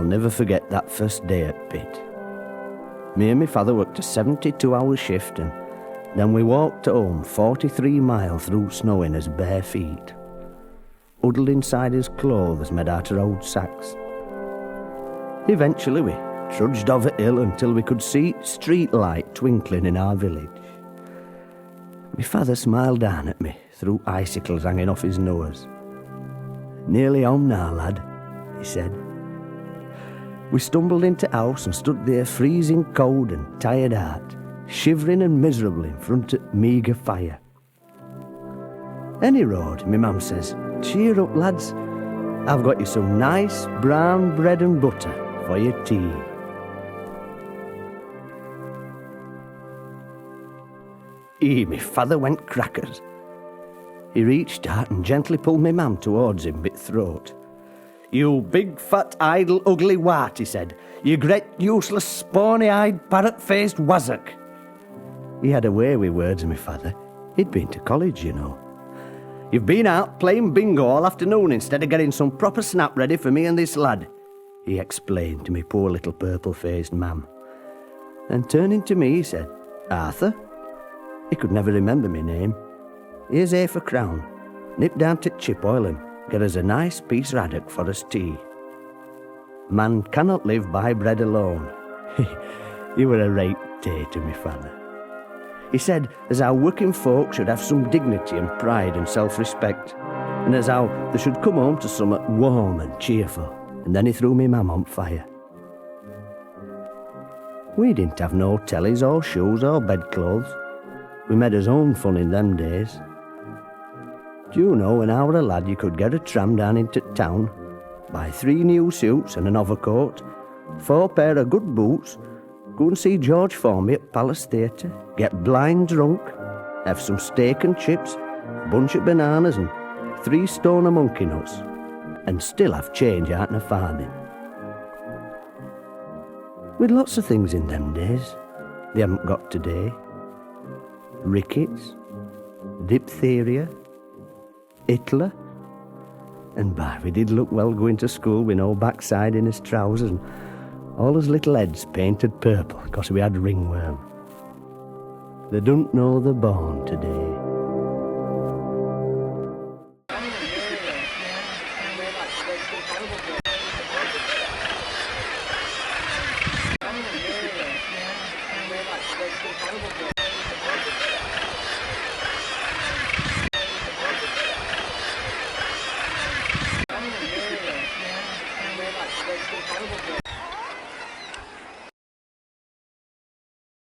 never forget that first day at pit. Me and my father worked a 72-hour shift, and then we walked home 43 miles through snow in his bare feet, huddled inside his clothes made out of old sacks. Eventually we trudged over hill until we could see street light twinkling in our village. My father smiled down at me through icicles hanging off his nose. "Nearly home now, lad," he said. We stumbled into house and stood there freezing cold and tired out, shivering and miserable in front of meagre fire. "Any road," my mum says. "Cheer up, lads. I've got you some nice brown bread and butter for your tea." Me father went crackers. He reached out and gently pulled me mum towards him by the throat. "You big, fat, idle, ugly wart," he said. "You great, useless, spawny-eyed, parrot-faced wazzock." He had a way with words, my father. He'd been to college, you know. "You've been out playing bingo all afternoon instead of getting some proper snap ready for me and this lad," he explained to me poor little purple-faced mam. Then turning to me, he said, "Arthur?" He could never remember my name. "Here's half a crown. Nip down to Chipoil and get us a nice piece of haddock for us tea. Man cannot live by bread alone." He were a right day to me father. He said as how working folk should have some dignity and pride and self-respect, and as how they should come home to somewhat warm and cheerful, and then he threw me mam on fire. We didn't have no tellies or shoes or bedclothes. We made us own fun in them days. Do you know, when I were a lad, you could get a tram down into town, buy 3 new suits and an overcoat, 4 pair of good boots, go and see George Formby at Palace Theatre, get blind drunk, have some steak and chips, a bunch of bananas and 3 stone of monkey nuts, and still have change out in a farthing. We'd lots of things in them days they haven't got today. Rickets, diphtheria, Hitler, and by we did look well going to school with no backside in his trousers and all his little heads painted purple because we had ringworm. They don't know they're born today.